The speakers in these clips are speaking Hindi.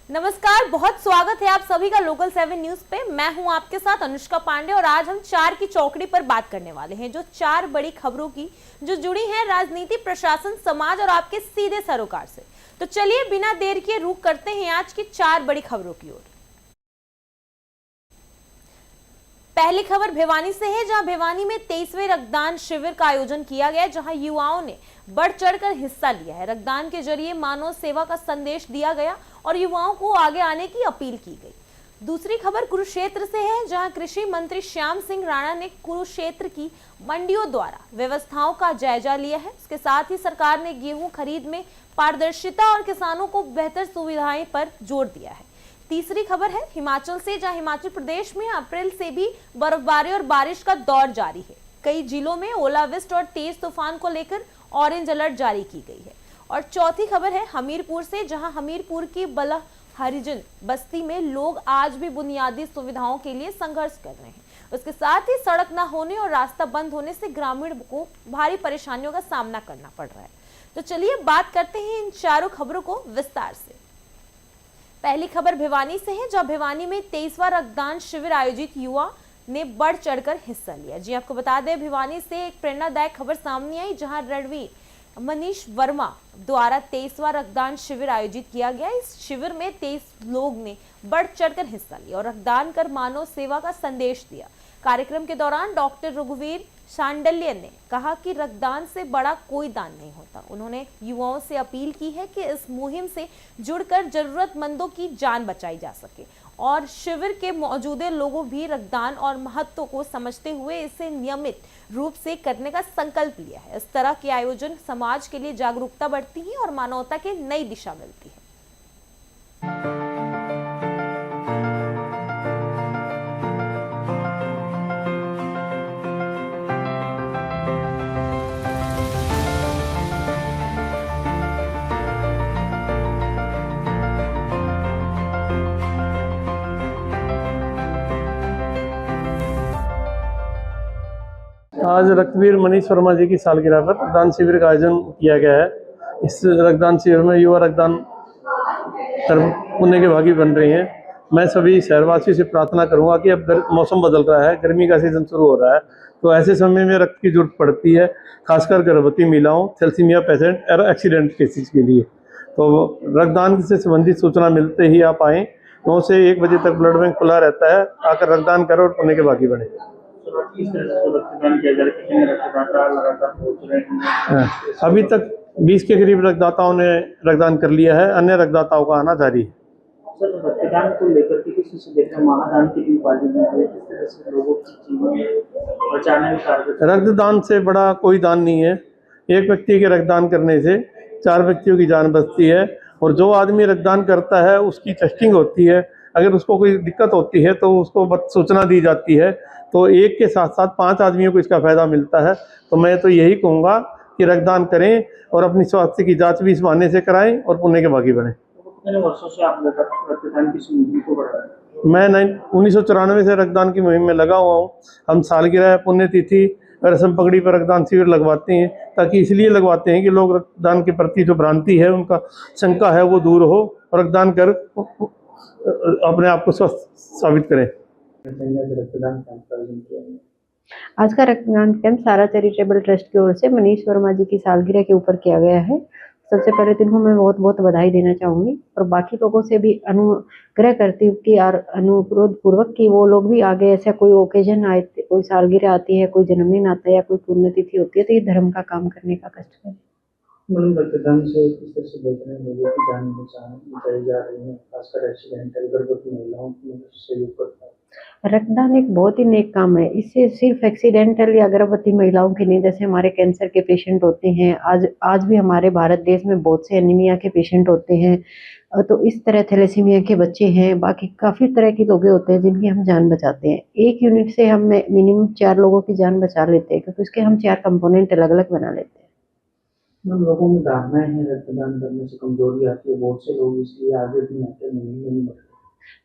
नमस्कार, बहुत स्वागत है आप सभी का लोकल 7 न्यूज पे। मैं हूं आपके साथ अनुष्का पांडे और आज हम 4 की चौकड़ी पर बात करने वाले हैं, जो 4 बड़ी खबरों की जो जुड़ी हैं राजनीति, प्रशासन, समाज और आपके सीधे सरोकार से। तो चलिए बिना देर किए रुख करते हैं आज की 4 बड़ी खबरों की ओर। पहली खबर भिवानी से है, जहां भिवानी में 23वें रक्तदान शिविर का आयोजन किया गया, जहां युवाओं ने बढ़ चढ़कर हिस्सा लिया है। रक्तदान के जरिए मानव सेवा का संदेश दिया गया और युवाओं को आगे आने की अपील की गई। दूसरी खबर कुरुक्षेत्र से है, जहां कृषि मंत्री श्याम सिंह राणा ने कुरुक्षेत्र की मंडियों द्वारा व्यवस्थाओं का जायजा लिया है। इसके साथ ही सरकार ने गेहूं खरीद में पारदर्शिता और किसानों को बेहतर सुविधाएं पर जोर दिया है। तीसरी खबर है हिमाचल से, जहां हिमाचल प्रदेश में अप्रैल से भी बर्फबारी और बारिश का दौर जारी है। कई जिलों में ओलावृष्टि और तेज तूफान को लेकर ऑरेंज अलर्ट जारी की गई है। और चौथी खबर है हमीरपुर से, जहां हमीरपुर की बलह हरिजन बस्ती में लोग आज भी बुनियादी सुविधाओं के लिए संघर्ष कर रहे हैं। उसके साथ ही सड़क न होने और रास्ता बंद होने से ग्रामीण को भारी परेशानियों का सामना करना पड़ रहा है। तो चलिए बात करते हैं इन चारों खबरों को विस्तार से। पहली खबर भिवानी से है, जहां भिवानी में 23वां रक्तदान शिविर आयोजित युवा ने बढ़ चढ़कर हिस्सा लिया। जी आपको बता दें, भिवानी से एक प्रेरणादायक खबर सामने आई, जहां रणवीर मनीष वर्मा द्वारा 23वां रक्तदान शिविर आयोजित किया गया। इस शिविर में 23 लोग ने बढ़ चढ़कर हिस्सा लिया और रक्तदान कर मानव सेवा का संदेश दिया। कार्यक्रम के दौरान डॉक्टर रघुवीर शांडल्य ने कहा कि रक्तदान से बड़ा कोई दान नहीं होता। उन्होंने युवाओं से अपील की है कि इस मुहिम से जुड़कर जरूरतमंदों की जान बचाई जा सके और शिविर के मौजूदा लोगों भी रक्तदान और महत्व को समझते हुए इसे नियमित रूप से करने का संकल्प लिया है। इस तरह के आयोजन समाज के लिए जागरूकता बढ़ती है और मानवता के नई दिशा मिलती है। आज रक्तवीर मनीष वर्मा जी की सालगिरह पर रक्तदान शिविर का आयोजन किया गया है। इस रक्तदान शिविर में युवा रक्तदान कर पुण्य के भागी बन रही हैं। मैं सभी शहरवासियों से प्रार्थना करूंगा कि अब मौसम बदल रहा है, गर्मी का सीजन शुरू हो रहा है, तो ऐसे समय में रक्त की जरूरत पड़ती है, खासकर गर्भवती महिलाओं, थैलेसीमिया पेशेंट और एक्सीडेंट केसेस के लिए। तो रक्तदान से संबंधित सूचना मिलते ही आप आएँ। 9 से 1 बजे तक ब्लड बैंक खुला रहता है, आकर रक्तदान करो और पुण्य के भागी बने। अभी तक 20 के करीब रक्तदाताओं ने रक्तदान कर लिया है, अन्य रक्तदाताओं का आना जारी है। रक्तदान को लेकर के किस से देखते हैं, महादान की किस तरह से लोगों के जीवन बचाने में कारगर। रक्तदान से बड़ा कोई दान नहीं है। एक व्यक्ति के रक्तदान करने से 4 व्यक्तियों की जान बचती है और जो आदमी रक्तदान करता है उसकी टेस्टिंग होती है। अगर उसको कोई दिक्कत होती है तो उसको सूचना दी जाती है, तो एक के साथ साथ 5 आदमियों को इसका फायदा मिलता है। तो मैं तो यही कहूँगा कि रक्तदान करें और अपनी स्वास्थ्य की जांच भी इस बहाने से कराएं और पुण्य के भागी बने। कितने वर्षों से आप रक्तदान की मुहिम को बढ़ा रहे हैं? मैं 1994 से रक्तदान की मुहिम में लगा हुआ हूँ। हम सालगिरह, पुण्यतिथि, रस्म पगड़ी पर रक्तदान शिविर लगवाते हैं, ताकि इसलिए लगवाते हैं कि लोग रक्तदान के प्रति जो भ्रांति है, उनका शंका है, वो दूर हो और रक्तदान कर अपने आप को स्वस्थ साबित करें। आज का रक्तदान कैंप सारा चैरिटेबल ट्रस्ट की ओर से मनीष वर्मा जी की सालगिरह के ऊपर किया गया है। सबसे पहले तो इनको मैं बहुत बहुत बधाई देना चाहूँगी और बाकी लोगों से भी अनुग्रह करती हूँ कि यार अनुरोध पूर्वक कि वो लोग भी आगे ऐसा कोई ओकेजन आए, कोई सालगिरह आती है, कोई जन्मदिन आता है या कोई पुण्यतिथि होती है, तो ये धर्म का काम करने का कष्ट करें। रक्तदान से किस तरह से देख रहे हैं, लोगों की जान बचाई जा रही है, खासकर एक्सीडेंटल गर्भवती महिलाओं की सहयोग करता है। रक्तदान एक बहुत ही नेक काम है। इससे सिर्फ एक्सीडेंटल या गर्भवती महिलाओं के नहीं, जैसे हमारे कैंसर के पेशेंट होते हैं, आज भी हमारे भारत देश में बहुत से एनीमिया के पेशेंट होते हैं, तो इस तरह थैलेसीमिया के बच्चे हैं, बाकी काफ़ी तरह के लोग होते हैं जिनकी हम जान बचाते हैं। एक यूनिट से हम मिनिमम 4 लोगों की जान बचा लेते हैं, क्योंकि उसके हम 4 कंपोनेंट अलग अलग बना लेते हैं। लोगों में धारणाएं हैं रक्तदान करने से कमजोरी आती है, बहुत से लोग इसलिए आगे भी नहीं बढ़ते।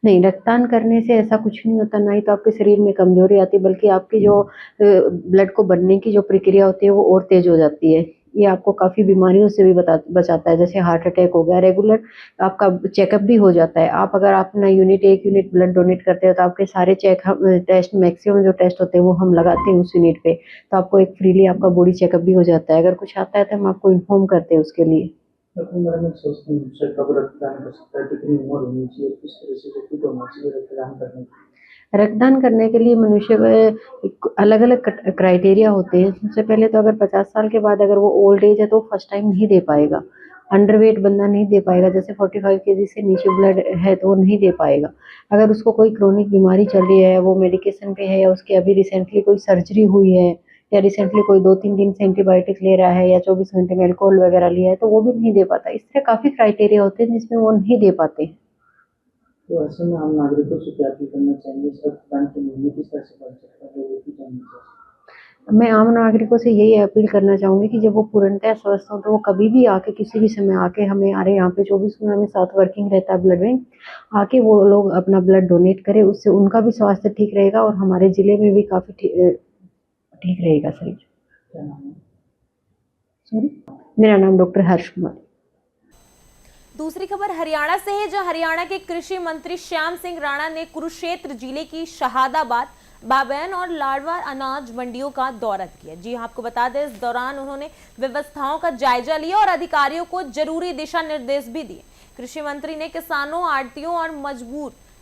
नहीं, रक्तदान करने से ऐसा कुछ नहीं होता, ना ही तो आपके शरीर में कमजोरी आती, बल्कि आपकी जो ब्लड को बनने की जो प्रक्रिया होती है वो और तेज हो जाती है। ये आपको काफ़ी बीमारियों से भी बचाता है, जैसे हार्ट अटैक हो गया। रेगुलर आपका चेकअप भी हो जाता है। आप अगर अपना एक यूनिट ब्लड डोनेट करते हो तो आपके सारे टेस्ट, मैक्सिमम जो टेस्ट होते हैं वो हम लगाते हैं उस यूनिट पे, तो आपको एक फ्रीली आपका बॉडी चेकअप भी हो जाता है। अगर कुछ आता है तो हम आपको इन्फॉर्म करते हैं उसके लिए। उम्र में सोचते हैं उससे कब रक्तदान कर सकता है, कितनी उम्र होनी चाहिए, किस तरह से फिट होना चाहिए रक्तदान करने के लिए? रक्तदान करने के लिए मनुष्य को अलग अलग क्राइटेरिया होते हैं। सबसे पहले तो अगर 50 साल के बाद अगर वो ओल्ड एज है तो फर्स्ट टाइम नहीं दे पाएगा। अंडरवेट बंदा नहीं दे पाएगा, जैसे 45 केजी से नीचे ब्लड है तो वो नहीं दे पाएगा। अगर उसको कोई क्रोनिक बीमारी चल रही है, वो मेडिकेशन पे है, या उसकी अभी रिसेंटली कोई सर्जरी हुई है, या रिसेंटली कोई 2-3 दिन से एंटीबायोटिक ले रहा है, या 24 घंटे में अल्कोहल वगैरह लिया है, तो वो भी नहीं दे पाता। इस तरह काफ़ी क्राइटेरिया होते हैं जिसमें वो नहीं दे पाते हैं। तो ऐसे में आम नागरिकों से क्या अपील करना चाहेंगे, इस रक्तदान के महीने किस तरह से बढ़ सकता है, लोगों की जानना चाहिए? मैं आम नागरिकों से यही अपील करना चाहूँगी कि जब वो पूर्णतः स्वस्थ हों तो वो कभी भी आके किसी भी समय आके हमारे यहाँ पे 24 घंटे में 7 वर्किंग रहता है ब्लड बैंक, आके वो लोग अपना ब्लड डोनेट करें। उससे उनका भी स्वास्थ्य ठीक रहेगा और हमारे ज़िले में भी काफ़ी ठीक रहेगा शरीर। क्या नाम है? सॉरी, मेरा नाम डॉक्टर हर्ष कुमार। दूसरी खबर हरियाणा से है, जहां हरियाणा के कृषि मंत्री श्याम सिंह राणा ने कुरुक्षेत्र जिले की शहादाबाद, बाबैन और लाडवा अनाज मंडियों का दौरा किया। जी आपको बता दें, इस दौरान उन्होंने व्यवस्थाओं का जायजा लिया और अधिकारियों को जरूरी दिशा निर्देश भी दिए। कृषि मंत्री ने किसानों, आड़तियों और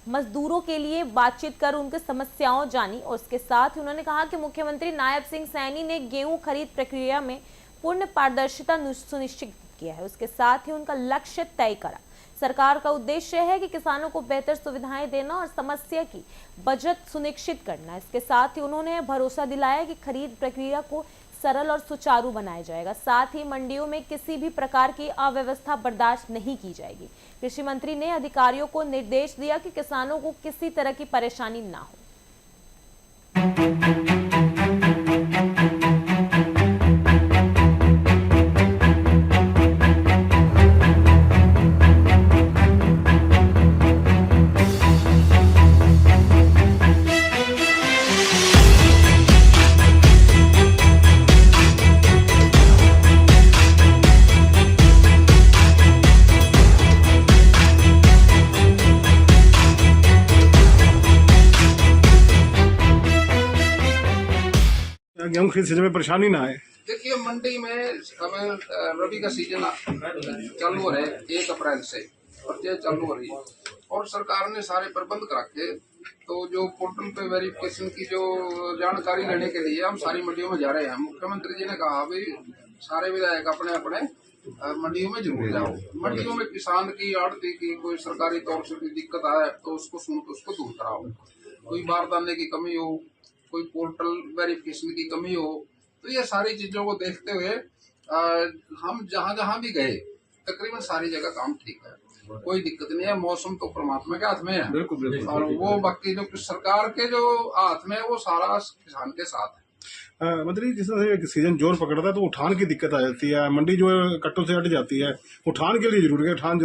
मजदूरों के लिए बातचीत कर उनकी समस्याओं जानी और उसके साथ ही उन्होंने कहा कि मुख्यमंत्री नायब सिंह सैनी ने गेहूं खरीद प्रक्रिया में पूर्ण पारदर्शिता सुनिश्चित किया है। उसके साथ ही उनका लक्ष्य तय करा। सरकार का उद्देश्य है कि किसानों को बेहतर सुविधाएं देना और समस्या की बचत सुनिश्चित करना। इसके साथ ही उन्होंने भरोसा दिलाया कि खरीद प्रक्रिया को सरल और सुचारू बनाया जाएगा। साथ ही मंडियों में किसी भी प्रकार की अव्यवस्था बर्दाश्त नहीं की जाएगी। कृषि मंत्री ने अधिकारियों को निर्देश दिया कि किसानों को किसी तरह की परेशानी ना हो। गेहूं खरीद सीजन में परेशानी ना आए। देखिए, मंडी में हमें रबी का सीजन चालू हो रहा है 1 अप्रैल से पर्चे चालू हो रही है और सरकार ने सारे प्रबंध कर रखे। तो जो पोर्टल पे वेरिफिकेशन की जो जानकारी लेने के लिए हम सारी मंडियों में जा रहे हैं। मुख्यमंत्री जी ने कहा भाई सारे विधायक अपने अपने मंडियों में जरूर जाओ। मंडियों में किसान की, आड़ती की कोई सरकारी तौर से कोई दिक्कत आए तो उसको सुन के उसको दूर कराओ। कोई बारदाने की कमी हो, कोई पोर्टल वेरिफिकेशन की कमी हो, तो ये सारी चीजों को देखते हुए हम जहां भी गए तकरीबन सारी जगह काम ठीक है, कोई दिक्कत नहीं है। मौसम तो परमात्मा के हाथ में है। बिल्कुल। और वो बाकी जो सरकार के जो हाथ में है वो सारा किसान के साथ है। मंत्री, जिस तरह से सीजन जोर पकड़ता है तो उठान की दिक्कत आ जाती है, मंडी जो है कट्टों से हट जाती है। उठान के लिए जरूरी है, उठान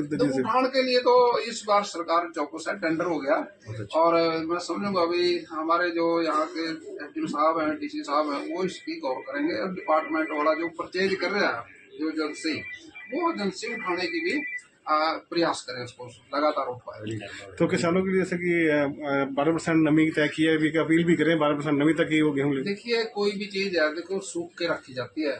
के लिए तो इस बार सरकार चौकस है, टेंडर हो गया। और मैं समझूंगा अभी हमारे जो यहाँ के एसडीएम साहब हैं, डीसी साहब हैं, वो इसकी गौर करेंगे। और डिपार्टमेंट वाला जो परचेज कर रहा है जो एजेंसी, वो एजेंसी उठाने की भी प्रयास करें, उसको लगातार उठवाए। तो किसानों के लिए जैसे कि 12% नमी तय की है, अपील भी करें 12% नमी तक ही वो गेहूँ ले। देखिए, कोई भी चीज है देखो सूख के रखी जाती है।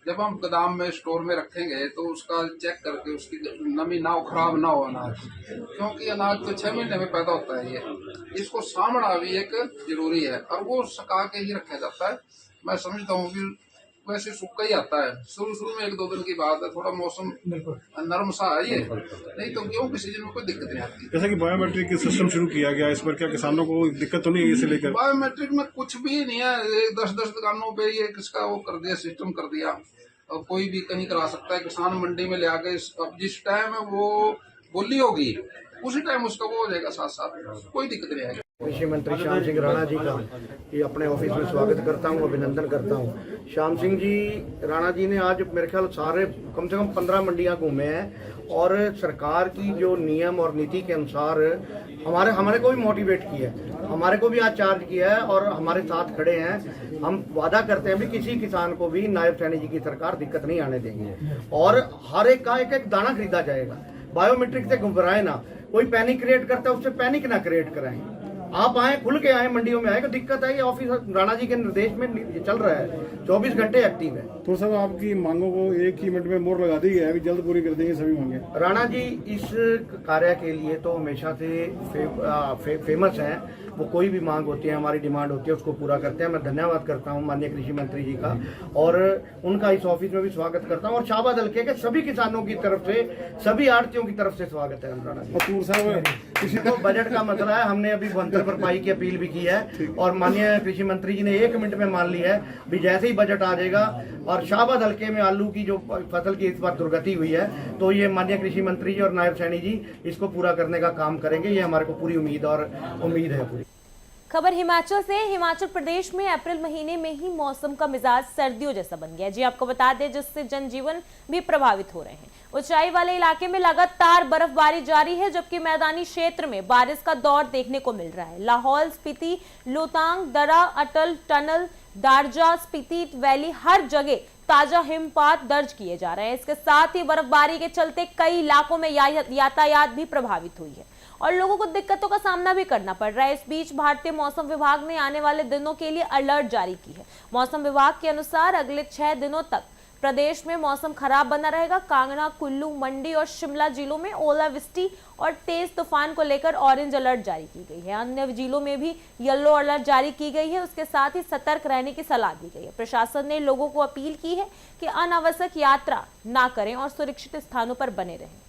जब हम गोदाम में स्टोर में रखेंगे तो उसका चेक करके उसकी नमी ना हो, खराब ना हो अनाज, क्योंकि अनाज तो 6 महीने में पैदा होता है। ये इसको सामना भी एक जरूरी है और वो सुखा के ही रखा जाता है। मैं समझता हूँ कि वैसे सूखा ही आता है। शुरू में 1-2 दिन की बात है, थोड़ा मौसम नरम सा है ये, नहीं तो गेहूं के सीजन में कोई दिक्कत नहीं आती। जैसा कि बायोमेट्रिक सिस्टम शुरू किया गया, इस पर क्या किसानों को दिक्कत तो नहीं है इसे लेकर? बायोमेट्रिक में कुछ भी नहीं है। 10-10 दुकानों पे ये किसका वो कर दिया, सिस्टम कर दिया, और कोई भी कहीं करा सकता है। किसान मंडी में ले आके अब जिस टाइम वो बोली होगी उसी टाइम उसका वो हो जाएगा, साथ साथ कोई दिक्कत नहीं आएगी। कृषि मंत्री श्याम सिंह राणा जी का ये अपने ऑफिस में स्वागत करता हूँ, अभिनंदन करता हूँ। श्याम सिंह जी राणा जी ने आज मेरे ख्याल सारे कम से कम 15 मंडियाँ घूमे हैं और सरकार की जो नियम और नीति के अनुसार हमारे को भी मोटिवेट किया है, हमारे को भी आज चार्ज किया है और हमारे साथ खड़े हैं। हम वादा करते हैं भी किसी किसान को भी नायब सैनी जी की सरकार दिक्कत नहीं आने देंगे और हर एक का एक एक दाना खरीदा जाएगा। बायोमेट्रिक से घबराए ना, कोई पैनिक क्रिएट करता है उससे पैनिक ना क्रिएट कराएं। आप आए, खुल के आए, मंडियों में आए, कोई दिक्कत है। ये ऑफिस राणा जी के निर्देश में ये चल रहा है, 24 घंटे एक्टिव है। तो सब आपकी मांगों को एक ही मिनट में मोहर लगा दी है, जल्द पूरी कर देंगे सभी मांगे। राणा जी इस कार्य के लिए तो हमेशा से फेमस हैं। वो कोई भी मांग होती है, हमारी डिमांड होती है, उसको पूरा करते हैं। मैं धन्यवाद करता हूं माननीय कृषि मंत्री जी का और उनका इस ऑफिस में भी स्वागत करता हूं और शाहबाद हल्के के सभी किसानों की तरफ से, सभी आड़तियों की तरफ से स्वागत है। राणा जी किसी को बजट का मसला है, हमने अभी 72 भरपाई की अपील भी की है और माननीय कृषि मंत्री जी ने 1 मिनट में मान ली है भी जैसे ही बजट आ जाएगा और शाहबाद हल्के में आलू की जो फसल की इस बार दुर्गति हुई है तो ये माननीय कृषि मंत्री जी और नायब सैनी जी इसको पूरा करने का काम करेंगे। ये हमारे को पूरी उम्मीद है पूरी। खबर हिमाचल से। हिमाचल प्रदेश में अप्रैल महीने में ही मौसम का मिजाज सर्दियों जैसा बन गया जी, आपको बता दें, जिससे जनजीवन भी प्रभावित हो रहे हैं। ऊंचाई वाले इलाके में लगातार बर्फबारी जारी है, जबकि मैदानी क्षेत्र में बारिश का दौर देखने को मिल रहा है। लाहौल स्पीति, लोतांग दर्रा, अटल टनल, दारजा, स्पीति वैली, हर जगह ताजा हिमपात दर्ज किए जा रहे हैं। इसके साथ ही बर्फबारी के चलते कई इलाकों में यातायात भी प्रभावित हुई है और लोगों को दिक्कतों का सामना भी करना पड़ रहा है। इस बीच भारतीय मौसम विभाग ने आने वाले दिनों के लिए अलर्ट जारी की है। मौसम विभाग के अनुसार अगले 6 दिनों तक प्रदेश में मौसम खराब बना रहेगा। कांगड़ा, कुल्लू, मंडी और शिमला जिलों में ओलावृष्टि और तेज तूफान को लेकर ऑरेंज अलर्ट जारी की गई है। अन्य जिलों में भी येलो अलर्ट जारी की गई है। उसके साथ ही सतर्क रहने की सलाह दी गई है। प्रशासन ने लोगों को अपील की है कि अनावश्यक यात्रा ना करें और सुरक्षित स्थानों पर बने रहें।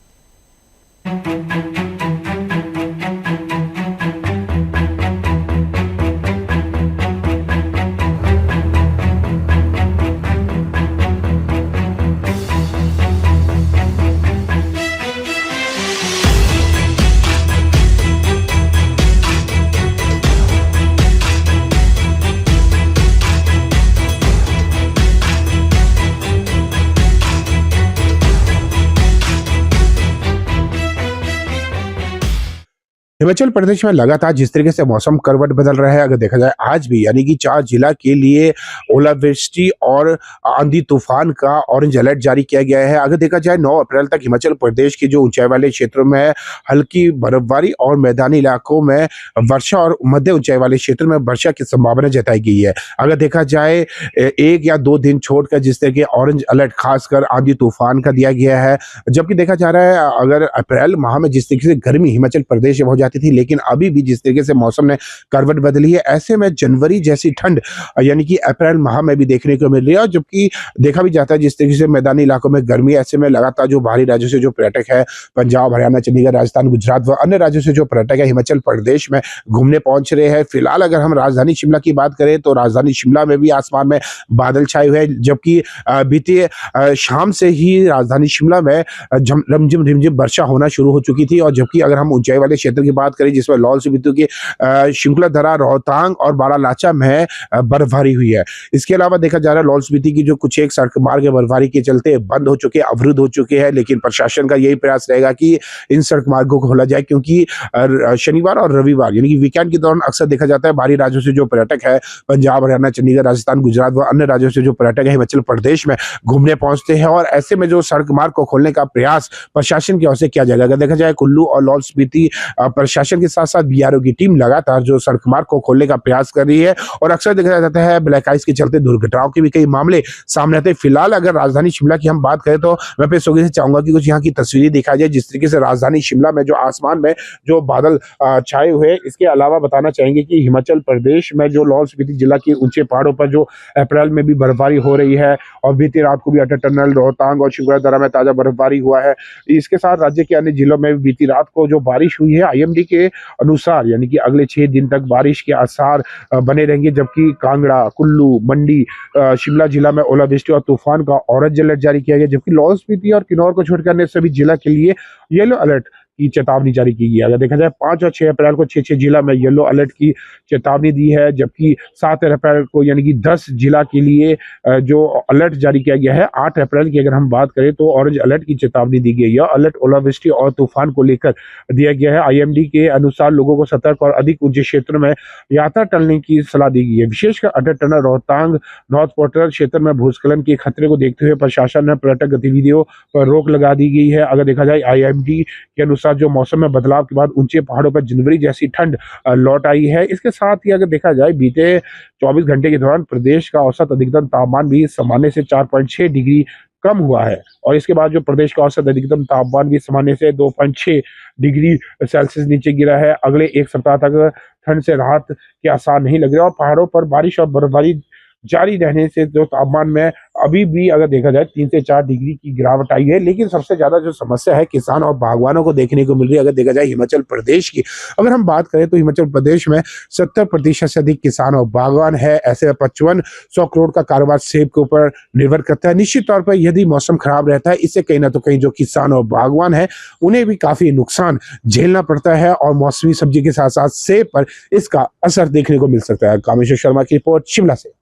हिमाचल प्रदेश में लगातार जिस तरीके से मौसम करवट बदल रहा है, अगर देखा जाए आज भी यानी कि 4 जिला के लिए ओलावृष्टि और आंधी तूफान का ऑरेंज अलर्ट जारी किया गया है। अगर देखा जाए 9 अप्रैल तक हिमाचल प्रदेश के जो ऊंचाई वाले क्षेत्रों में हल्की बर्फबारी और मैदानी इलाकों में वर्षा और मध्य ऊंचाई वाले क्षेत्र में वर्षा की संभावना जताई गई है। अगर देखा जाए 1 या 2 दिन छोड़कर जिस तरह के ऑरेंज अलर्ट खासकर आंधी तूफान का दिया गया है, जबकि देखा जा रहा है अगर अप्रैल माह में जिस तरीके से गर्मी हिमाचल प्रदेश में हो जाती थी, लेकिन अभी भी जिस तरीके से मौसम ने करवट बदली है, ऐसे में जनवरी जैसी ठंड यानी कि अप्रैल माह में भी देखने को मिल रही है। और जबकि देखा भी जाता है जिस तरीके से मैदानी इलाकों में गर्मी, ऐसे में लगातार जो बाहरी राज्यों से जो पर्यटक है, पंजाब, हरियाणा, चंडीगढ़, राजस्थान, गुजरात व अन्य राज्यों से जो पर्यटक है हिमाचल प्रदेश में घूमने पहुंच रहे हैं। फिलहाल अगर हम राजधानी शिमला की बात करें तो राजधानी शिमला में भी आसमान में बादल छाए हुए हैं, जबकि बीते शाम से ही राजधानी शिमला में रिमझिम रिमझिम वर्षा होना शुरू हो चुकी थी। और जबकि अगर हम ऊंचाई वाले क्षेत्र की बात करें जिसमें लाहौल स्पीति की शिंकुला दर्रा, रोहतांग और बारालाचा में बर्फबारी हुई है। इसके अलावा देखा जा रहा है लाहौल स्पीति की जो कुछ एक सड़क मार्ग बर्फबारी के चलते बंद हो चुके, अवरुद्ध हो चुके हैं, लेकिन प्रशासन का यही प्रयास रहेगा कि इन सड़क मार्गों को खोला जाए, क्योंकि शनिवार और रविवार यानी कि वीकेंड के दौरान अक्सर देखा जाता है बाहरी राज्यों से जो पर्यटक है, पंजाब, हरियाणा, चंडीगढ़, राजस्थान, गुजरात व अन्य राज्यों से जो पर्यटक है हिमाचल प्रदेश में घूमने पहुंचते हैं। और ऐसे में जो सड़क मार्ग को खोलने का प्रयास प्रशासन की ओर से किया जाएगा। अगर देखा जाए कुल्लू और लाहौल स्पीति प्रशासन के साथ साथ बीआरओ की टीम लगातार जो सड़क मार्ग को खोलने का प्रयास कर रही है और अक्सर देखा जाता है ब्लैक आइस के चलते दुर्घटनाओं के भी कई मामले सामने आते हैं। फिलहाल अगर राजधानी शिमला की हम बात करें तो मैं पे सोगे से चाहूंगा कि कुछ यहाँ की तस्वीरें दिखाई जाए जिस तरीके से राजधानी शिमला में जो आसमान में जो बादल छाए हुए। इसके अलावा बताना चाहेंगे कि हिमाचल प्रदेश में जो लाहौल स्पीति जिला के ऊंचे पहाड़ों पर जो अप्रैल में भी बर्फबारी हो रही है और बीती रात को भी अटल टनल, रोहतांग और शिंकुला दर्रा में ताजा बर्फबारी हुआ है। इसके साथ राज्य के अन्य जिलों में बीती रात को जो बारिश हुई है, आईएमडी के अनुसार यानी कि अगले 6 दिन तक बारिश के आसार बने रहेंगे, जबकि कांगड़ा, कुल्लू, मंडी, शिमला जिला में ओलावृष्टि और तूफान का ऑरेंज अलर्ट जारी किया गया, जबकि लाहौल स्पीति और किन्नौर को छोड़कर अन्य सभी जिला के लिए येलो अलर्ट की चेतावनी जारी की गई है। अगर देखा जाए 5 और 6 अप्रैल को 6 जिला में येलो अलर्ट की चेतावनी दी है, जबकि 7 अप्रैल को यानी कि 10 जिला के लिए जो अलर्ट जारी किया गया है। 8 अप्रैल की अगर हम बात करें तो ऑरेंज अलर्ट की चेतावनी दी गई है। अलर्ट ओलावृष्टि और तूफान को लेकर दिया गया है। IMD के अनुसार लोगों को सतर्क और अधिक ऊंचे क्षेत्रों में यात्रा टालने की सलाह दी गई है। विशेषकर अटल टनल, रोहतांग, नॉर्थ पोर्टल क्षेत्र में भूस्खलन के खतरे को देखते हुए प्रशासन ने पर्यटक गतिविधियों पर रोक लगा दी गई है। अगर देखा जाए IMD के अनुसार जो मौसम में बदलाव के बाद ऊंचे पहाड़ों पर जनवरी जैसी ठंड लौट आई है। इसके साथ ही अगर देखा जाए बीते 24 घंटे के दौरान प्रदेश का औसत अधिकतम तापमान भी सामान्य से 4.6 डिग्री कम हुआ है और इसके बाद जो प्रदेश का औसत अधिकतम तापमान भी सामान्य से 2.6 डिग्री सेल्सियस नीचे गिरा है। अगले एक सप्ताह तक ठंड से राहत के आसार नहीं लग रहे और पहाड़ों पर बारिश और बर्फबारी जारी रहने से जो तापमान में अभी भी अगर देखा जाए 3 से 4 डिग्री की गिरावट आई है। लेकिन सबसे ज्यादा जो समस्या है किसान और बागवानों को देखने को मिल रही है। अगर देखा जाए हिमाचल प्रदेश की अगर हम बात करें तो हिमाचल प्रदेश में 70% से अधिक किसान और बागवान है। ऐसे में 5500 करोड़ का कारोबार सेब के ऊपर निर्भर करता है। निश्चित तौर पर यदि मौसम खराब रहता है इससे कहीं ना तो कहीं जो किसान और बागवान है उन्हें भी काफी नुकसान झेलना पड़ता है और मौसमी सब्जी के साथ साथ सेब पर इसका असर देखने को मिल सकता है। कामेश्वर शर्मा की रिपोर्ट शिमला से।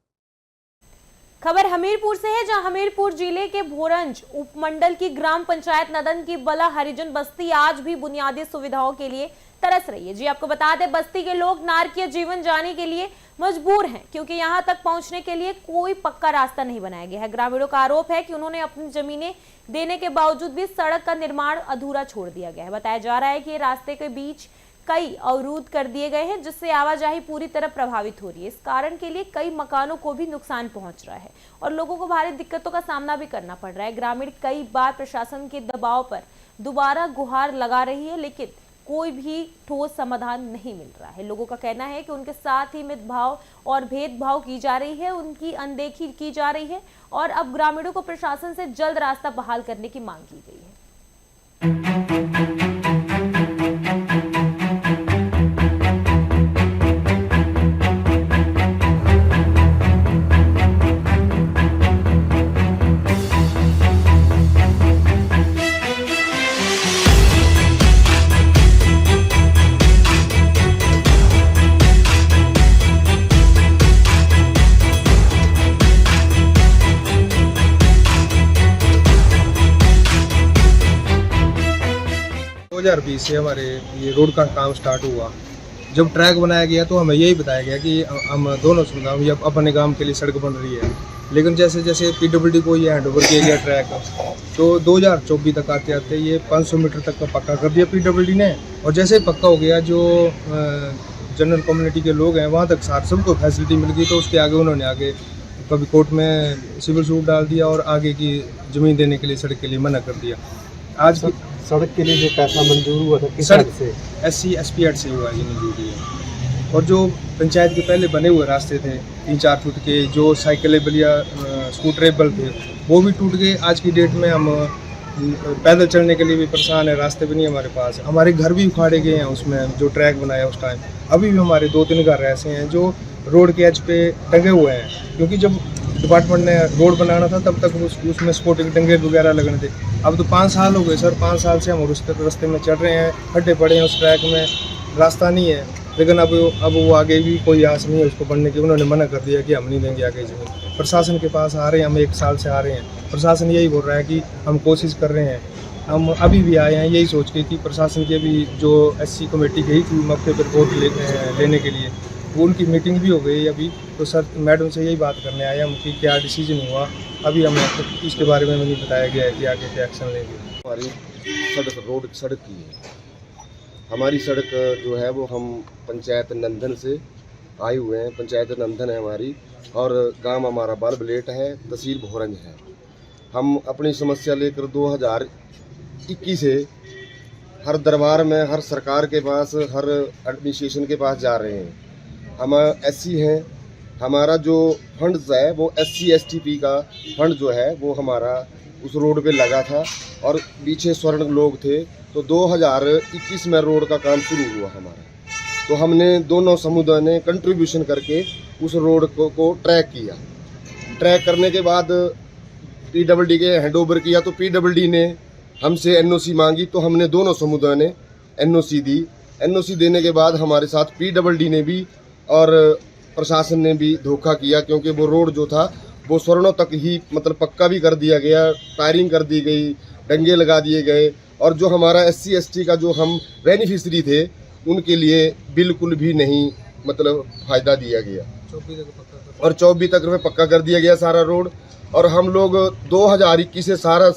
खबर हमीरपुर से है, जहां हमीरपुर जिले के भोरंज उपमंडल की ग्राम पंचायत नदन की बला हरिजन बस्ती आज भी बुनियादी सुविधाओं के लिए तरस रही है। जी आपको बता दें, बस्ती के लोग नारकीय जीवन जाने के लिए मजबूर हैं क्योंकि यहां तक पहुंचने के लिए कोई पक्का रास्ता नहीं बनाया गया है। ग्रामीणों का आरोप है कि उन्होंने अपनी जमीनें देने के बावजूद भी सड़क का निर्माण अधूरा छोड़ दिया गया है। बताया जा रहा है कि रास्ते के बीच कई अवरुद्ध कर दिए गए हैं जिससे आवाजाही पूरी तरह प्रभावित हो रही है। इस कारण के लिए कई मकानों को भी नुकसान पहुंच रहा है और लोगों को भारी दिक्कतों का सामना भी करना पड़ रहा है। ग्रामीण कई बार प्रशासन के दबाव पर दोबारा गुहार लगा रही है लेकिन कोई भी ठोस समाधान नहीं मिल रहा है। लोगों का कहना है कि उनके साथ ही मितभाव और भेदभाव की जा रही है, उनकी अनदेखी की जा रही है और अब ग्रामीणों को प्रशासन से जल्द रास्ता बहाल करने की मांग की गई है। से हमारे ये रोड का काम स्टार्ट हुआ। जब ट्रैक बनाया गया तो हमें यही बताया गया कि हम दोनों समुदायों या अपने गांव के लिए सड़क बन रही है, लेकिन जैसे जैसे PWD को ये हैंड ओवर किया गया ट्रैक तो 2024 तक आते आते ये 500 मीटर तक का पक्का कर दिया PWD ने। और जैसे पक्का हो गया जो जनरल कम्युनिटी के लोग हैं वहाँ तक सबको फैसिलिटी मिल गई, तो उसके आगे उन्होंने आगे कभी कोर्ट में सिविल सूट डाल दिया और आगे की ज़मीन देने के लिए सड़क के लिए मना कर दिया। आज की सड़क के लिए जो पैसा मंजूर हुआ था किस सड़क से SC SP Act से हुआ ये मंजूरी है। और जो पंचायत के पहले बने हुए रास्ते थे 3-4 फुट के जो साइकिलेबल या स्कूटरेबल थे वो भी टूट गए। आज की डेट में हम पैदल चलने के लिए भी परेशान है, रास्ते भी नहीं हमारे पास। हमारे घर भी उखाड़े गए हैं उसमें जो ट्रैक बनाया उस टाइम। अभी भी हमारे 2-3 घर ऐसे हैं जो रोड के एज पे टंगे हुए हैं, क्योंकि जब डिपार्टमेंट ने रोड बनाना था तब तक उसमें स्पोर्टिंग डंगे वगैरह लगने थे। अब तो 5 साल हो गए सर, 5 साल से हम उस रास्ते में चल रहे हैं, खड्डे पड़े हैं उस ट्रैक में, रास्ता नहीं है। लेकिन अब वो आगे भी कोई आस नहीं है उसको बनने की। उन्होंने मना कर दिया कि हम नहीं देंगे आगे ज़मीन। प्रशासन के पास आ रहे हैं, हम 1 साल से आ रहे हैं, प्रशासन यही बोल रहा है कि हम कोशिश कर रहे हैं। हम अभी भी आए हैं यही सोच के कि प्रशासन की अभी जो SC कमेटी गई थी मौके पर रिपोर्ट लेने के लिए, वो उनकी मीटिंग भी हो गई अभी। तो सर मैडम से यही बात करने आए हम कि क्या डिसीजन हुआ, अभी हमें इसके बारे में नहीं बताया गया है कि आगे क्या एक्शन लेंगे। हमारी सड़क रोड सड़क की है, हमारी सड़क जो है वो हम पंचायत नंदन से आए हुए हैं। पंचायत नंदन है हमारी और गांव हमारा बालबलेट है, तहसील भोरंज है। हम अपनी समस्या लेकर 2021 से हर दरबार में, हर सरकार के पास, हर एडमिनिस्ट्रेशन के पास जा रहे हैं। हम SC हैं, हमारा जो फंड्स है वो SC STP का फंड जो है वो हमारा उस रोड पे लगा था और पीछे स्वर्ण लोग थे। तो 2021 में रोड का काम शुरू हुआ हमारा, तो हमने दोनों समुदाय ने कंट्रीब्यूशन करके उस रोड को ट्रैक किया। ट्रैक करने के बाद PWD के हैंड ओवर किया, तो PWD ने हमसे NOC मांगी, तो हमने दोनों समुदाय ने एनओसी दी। एनओसी देने के बाद हमारे साथ पीडब्ल्यूडी ने भी और प्रशासन ने भी धोखा किया, क्योंकि वो रोड जो था वो स्वर्णों तक ही मतलब पक्का भी कर दिया गया, टायरिंग कर दी गई, डंगे लगा दिए गए, और जो हमारा SC ST का जो हम बेनिफिशरी थे उनके लिए बिल्कुल भी नहीं मतलब फ़ायदा दिया गया, और 24 तक में पक्का कर दिया गया सारा रोड। और हम लोग 2021 से सारा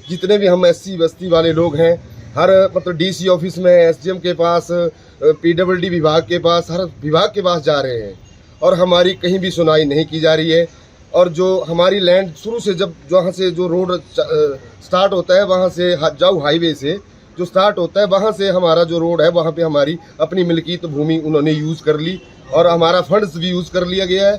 जितने भी हम SC बस्ती वाले लोग हैं, हर मतलब DC ऑफिस में, SDM के पास, PWD विभाग के पास, हर विभाग के पास जा रहे हैं, और हमारी कहीं भी सुनाई नहीं की जा रही है। और जो हमारी लैंड शुरू से जब जहाँ से जो रोड स्टार्ट होता है, वहाँ से जाऊ हाईवे से जो स्टार्ट होता है, वहाँ से हमारा जो रोड है वहाँ पे हमारी अपनी मिल्कियत भूमि उन्होंने यूज़ कर ली, और हमारा फंड्स भी यूज़ कर लिया गया है।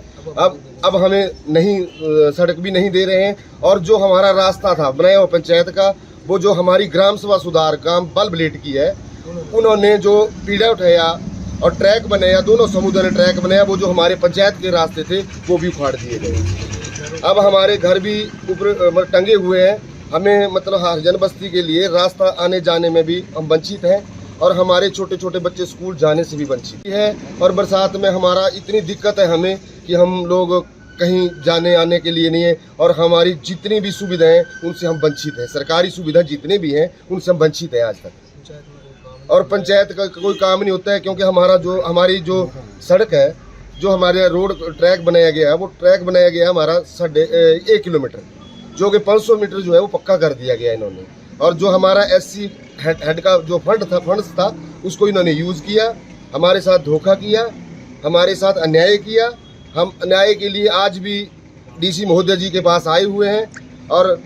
अब हमें नहीं सड़क भी नहीं दे रहे हैं, और जो हमारा रास्ता था बनाया हुआ पंचायत का, वो जो हमारी ग्राम सभा सुधार काम बल्ब लेट की है, उन्होंने जो पीड़ा उठाया और ट्रैक बनाया, दोनों समुदाय ने ट्रैक बनाया, वो जो हमारे पंचायत के रास्ते थे वो भी उखाड़ दिए गए। अब हमारे घर भी ऊपर टंगे हुए हैं, हमें मतलब हरिजन बस्ती के लिए रास्ता आने जाने में भी हम वंचित हैं, और हमारे छोटे छोटे बच्चे स्कूल जाने से भी वंचित है। और बरसात में हमारा इतनी दिक्कत है हमें कि हम लोग कहीं जाने आने के लिए नहीं है, और हमारी जितनी भी सुविधाएं उनसे हम वंचित हैं, सरकारी सुविधा जितने भी हैं उनसे हम वंचित हैं आज तक। और पंचायत का कोई काम नहीं होता है, क्योंकि हमारी जो सड़क है, जो हमारे रोड ट्रैक बनाया गया है, वो ट्रैक बनाया गया है हमारा 1.5 किलोमीटर, जो कि 500 मीटर जो है वो पक्का कर दिया गया इन्होंने। और जो हमारा SC हेड का जो फंड्स था उसको इन्होंने यूज़ किया, हमारे साथ धोखा किया, हमारे साथ अन्याय किया। हम अन्याय के लिए आज भी DC महोदय जी के पास आए हुए हैं, और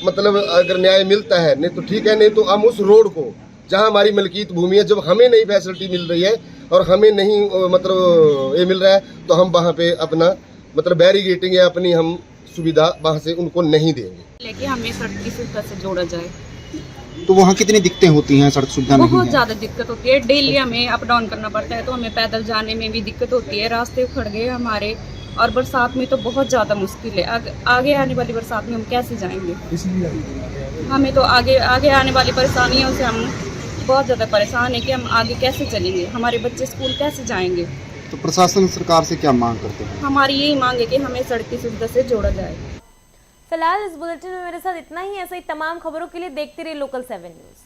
मतलब अगर न्याय मिलता है, नहीं तो ठीक है, नहीं तो हम उस रोड को जहां हमारी मलकीत भूमि है, जब हमें नई फैसिलिटी मिल रही है और हमें नहीं मतलब ये मिल रहा है, तो हम वहां पे अपना मतलब बैरिगेटिंग या अपनी हम सुविधा वहां से उनको नहीं देंगे। लेकिन हमें सड़क की सुविधा से जोड़ा जाए। तो वहाँ कितनी दिक्कतें होती हैं, सड़क सुविधा नहीं बहुत है? ज़्यादा दिक्कत होती है, डेली हमें अप डाउन करना पड़ता है, तो हमें पैदल जाने में भी दिक्कत होती है, रास्ते उखड़ गए हमारे, और बरसात में तो बहुत ज़्यादा मुश्किल है। आगे आने वाली बरसात में हम कैसे जाएंगे? हमें तो आगे आने वाली परेशानियों से हम बहुत ज़्यादा परेशान है कि हम आगे कैसे चलेंगे, हमारे बच्चे स्कूल कैसे जाएंगे। तो प्रशासन सरकार से क्या मांग करते हैं? हमारी यही मांग है कि हमें सड़क की सुविधा से जोड़ा जाए। फिलहाल इस बुलेटिन में मेरे साथ इतना ही। ऐसे ही तमाम खबरों के लिए देखते रहिए लोकल 7 न्यूज़।